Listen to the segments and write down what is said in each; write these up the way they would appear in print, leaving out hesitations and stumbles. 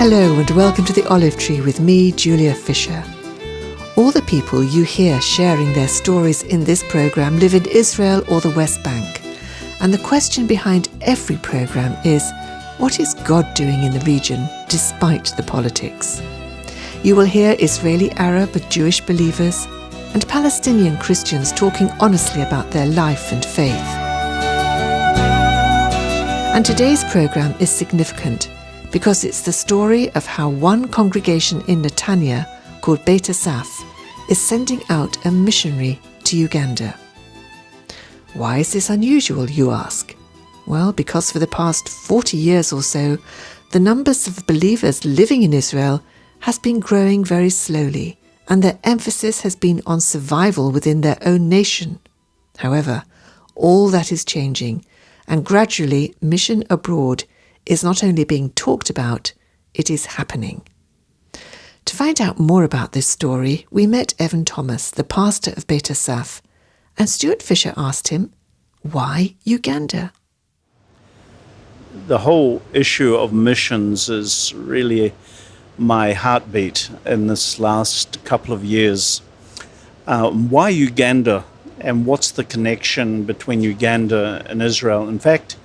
Hello and welcome to The Olive Tree with me, Julia Fisher. All the people you hear sharing their stories in this programme live in Israel or the West Bank. And the question behind every programme is, what is God doing in the region despite the politics? You will hear Israeli Arab but Jewish believers and Palestinian Christians talking honestly about their life and faith. And today's programme is significant because it's the story of how one congregation in Netanya, called Beit Asaph, is sending out a missionary to Uganda. Why is this unusual, you ask? Well, because for the past 40 years or so, the numbers of believers living in Israel has been growing very slowly, and their emphasis has been on survival within their own nation. However, all that is changing, and gradually mission abroad is not only being talked about, it is happening. To find out more about this story, we met Evan Thomas, the pastor of Beit Asaph, and Stuart Fisher asked him, why Uganda? The whole issue of missions is really my heartbeat in this last couple of years. Why Uganda, and what's the connection between Uganda and Israel? In fact,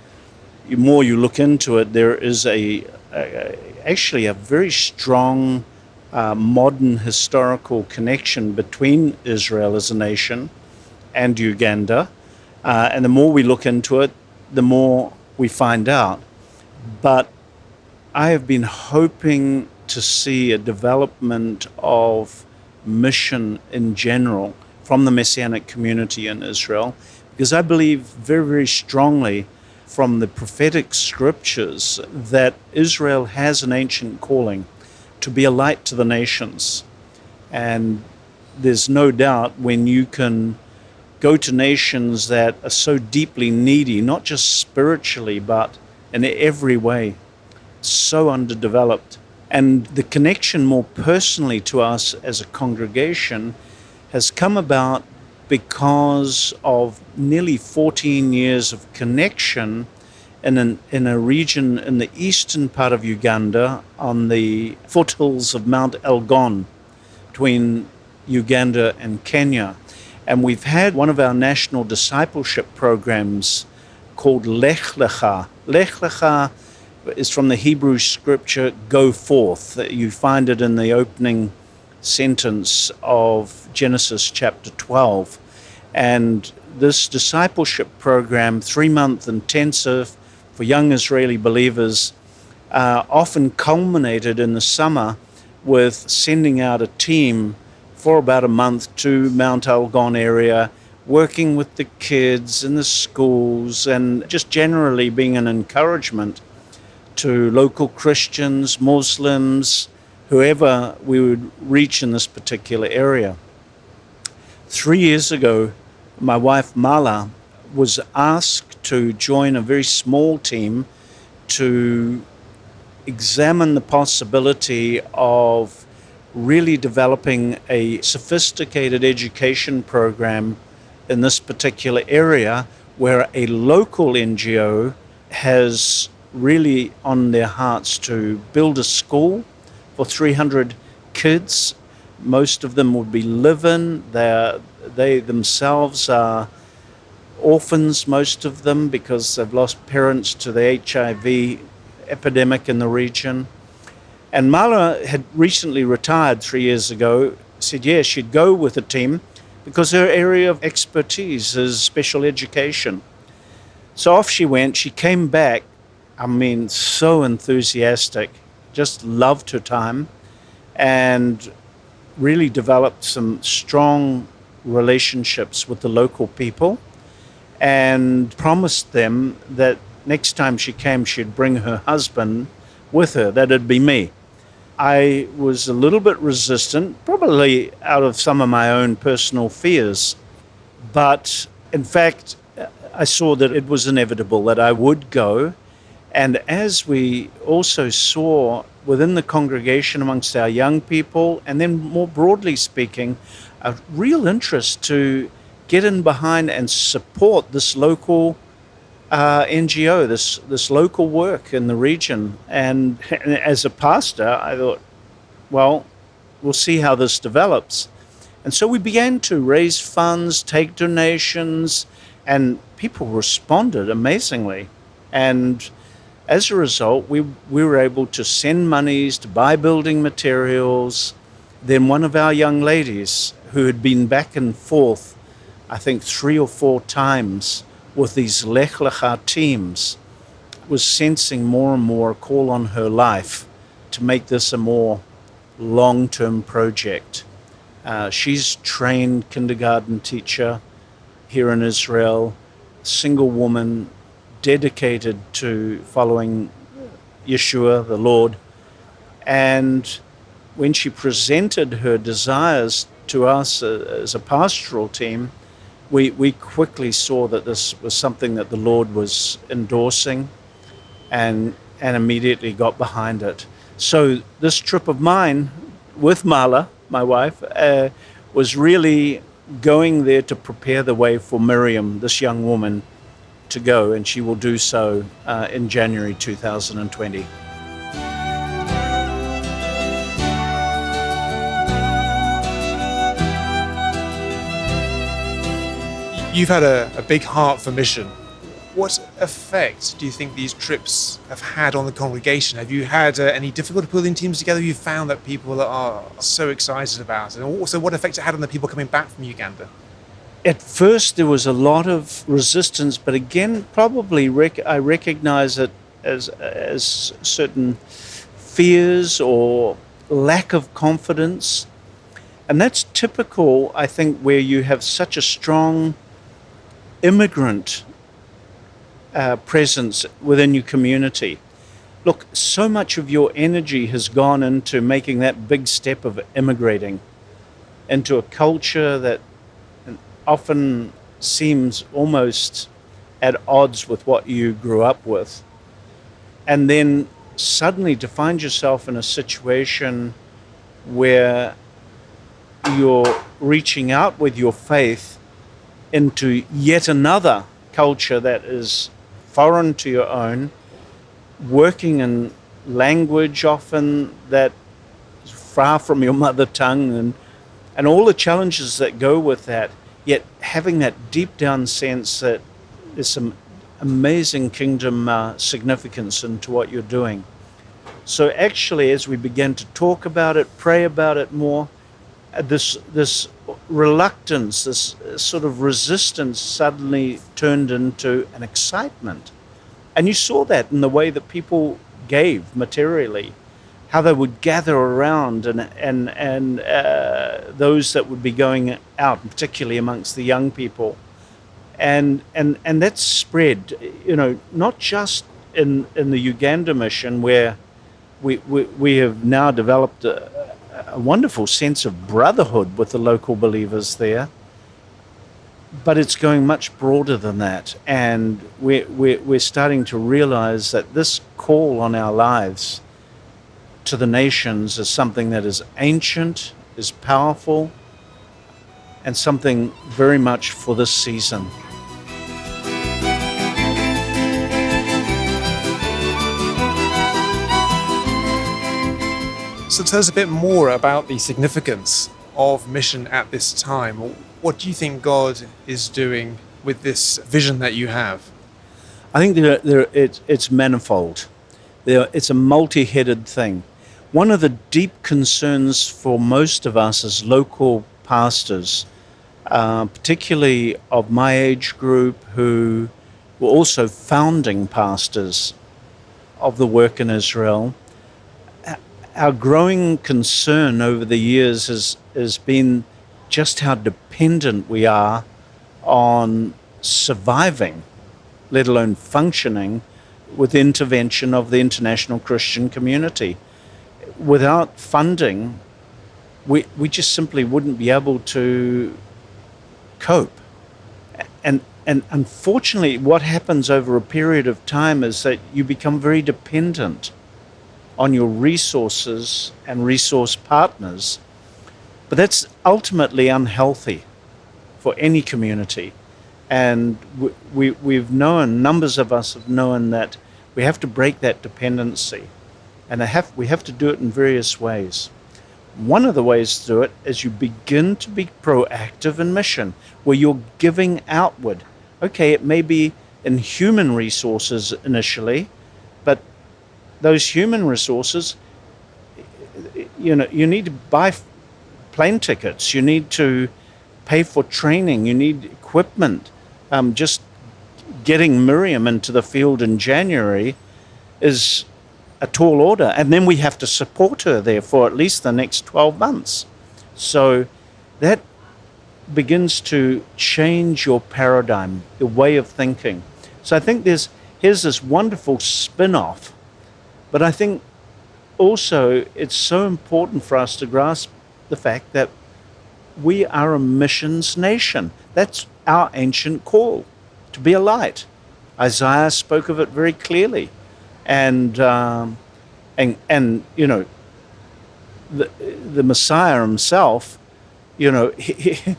the more you look into it, there is actually a very strong modern historical connection between Israel as a nation and Uganda. And the more we look into it, the more we find out. But I have been hoping to see a development of mission in general from the Messianic community in Israel, because I believe very, very strongly from the prophetic scriptures that Israel has an ancient calling to be a light to the nations. And there's no doubt when you can go to nations that are so deeply needy, not just spiritually, but in every way, so underdeveloped. And the connection more personally to us as a congregation has come about because of nearly 14 years of connection in a region in the eastern part of Uganda on the foothills of Mount Elgon between Uganda and Kenya. And we've had one of our national discipleship programs called Lech Lecha. Lech Lecha is from the Hebrew scripture, go forth. You find it in the opening sentence of Genesis chapter 12. And this discipleship program, 3-month intensive for young Israeli believers, often culminated in the summer with sending out a team for about a month to Mount Elgon area, working with the kids in the schools and just generally being an encouragement to local Christians, Muslims, whoever we would reach in this particular area. 3 years ago, my wife Mala was asked to join a very small team to examine the possibility of really developing a sophisticated education program in this particular area where a local NGO has really on their hearts to build a school for 300 kids. Most of them would be live-in. They themselves are orphans, most of them, because they've lost parents to the HIV epidemic in the region. And Mala had recently retired 3 years ago, said yes, she'd go with the team because her area of expertise is special education. So off she went. She came back, so enthusiastic, just loved her time, and really developed some strong relationships with the local people and promised them that next time she came, she'd bring her husband with her, that it'd be me. I was a little bit resistant, probably out of some of my own personal fears, but in fact, I saw that it was inevitable that I would go. And as we also saw within the congregation amongst our young people, and then more broadly speaking, a real interest to get in behind and support this local NGO, this local work in the region. And as a pastor, I thought, well, we'll see how this develops. And so we began to raise funds, take donations, and people responded amazingly. And as a result, we were able to send monies to buy building materials. Then one of our young ladies, who had been back and forth, I think 3 or 4 times with these Lech Lecha teams, was sensing more and more a call on her life to make this a more long-term project. She's trained kindergarten teacher here in Israel, single woman, dedicated to following Yeshua, the Lord. And when she presented her desires to us as a pastoral team, we quickly saw that this was something that the Lord was endorsing, and immediately got behind it. So this trip of mine with Mala, my wife, was really going there to prepare the way for Miriam, this young woman, to go, and she will do so in January 2020. You've had a big heart for mission. What effect do you think these trips have had on the congregation? Have you had any difficulty pulling teams together? You found that people are so excited about it, and also what effect it had on the people coming back from Uganda? At first, there was a lot of resistance, but again, probably I recognize it as certain fears or lack of confidence. And that's typical, I think, where you have such a strong immigrant presence within your community. Look, so much of your energy has gone into making that big step of immigrating into a culture that often seems almost at odds with what you grew up with. And then suddenly to find yourself in a situation where you're reaching out with your faith into yet another culture that is foreign to your own, working in language often that is far from your mother tongue, and all the challenges that go with that, yet having that deep down sense that there's some amazing kingdom significance into what you're doing. So actually, as we began to talk about it, pray about it more, this reluctance, this sort of resistance suddenly turned into an excitement. And you saw that in the way that people gave materially, how they would gather around and those that would be going out, particularly amongst the young people. And that's spread, not just in the Uganda mission, where we have now developed a wonderful sense of brotherhood with the local believers there, but it's going much broader than that. And we're starting to realize that this call on our lives to the nations is something that is ancient, is powerful, and something very much for this season. So tell us a bit more about the significance of mission at this time. What do you think God is doing with this vision that you have? I think it's manifold. It's a multi-headed thing. One of the deep concerns for most of us as local pastors, particularly of my age group, who were also founding pastors of the work in Israel, our growing concern over the years has been just how dependent we are on surviving, let alone functioning, with intervention of the international Christian community. Without funding, we just simply wouldn't be able to cope. And unfortunately, what happens over a period of time is that you become very dependent on your resources and resource partners. But that's ultimately unhealthy for any community. And we've known, numbers of us have known that we have to break that dependency. And we have to do it in various ways. One of the ways to do it is you begin to be proactive in mission, where you're giving outward. Okay, it may be in human resources initially, but those human resources, you need to buy plane tickets, you need to pay for training, you need equipment. Just getting Miriam into the field in January is a tall order, and then we have to support her there for at least the next 12 months. So that begins to change your paradigm, your way of thinking. So I think here's this wonderful spin-off, but I think also it's so important for us to grasp the fact that we are a missions nation. That's our ancient call, to be a light. Isaiah spoke of it very clearly. And you know, the Messiah himself, you know, he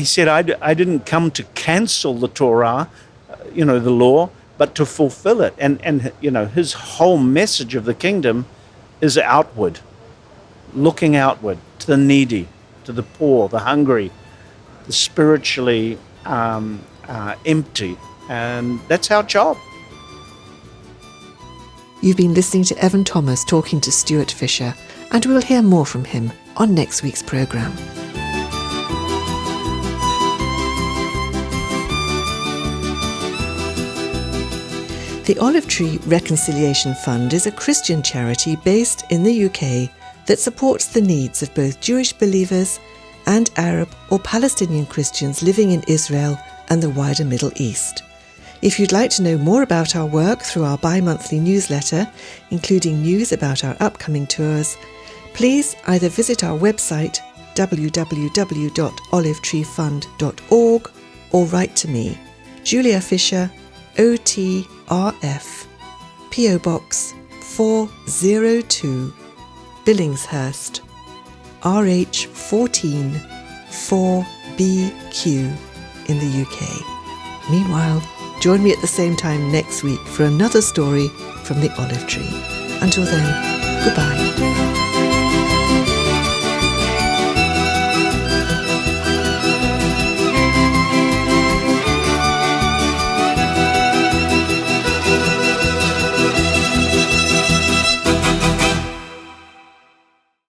said, I didn't come to cancel the Torah, you know, the law, but to fulfill it. And you know, his whole message of the kingdom is outward, looking outward to the needy, to the poor, the hungry, the spiritually empty. And that's our job. You've been listening to Evan Thomas talking to Stuart Fisher, and we'll hear more from him on next week's programme. The Olive Tree Reconciliation Fund is a Christian charity based in the UK that supports the needs of both Jewish believers and Arab or Palestinian Christians living in Israel and the wider Middle East. If you'd like to know more about our work through our bi-monthly newsletter, including news about our upcoming tours, please either visit our website www.olivetreefund.org or write to me, Julia Fisher, OTRF, PO Box 402, Billingshurst, RH14 4BQ in the UK. Meanwhile, join me at the same time next week for another story from the Olive Tree. Until then, goodbye.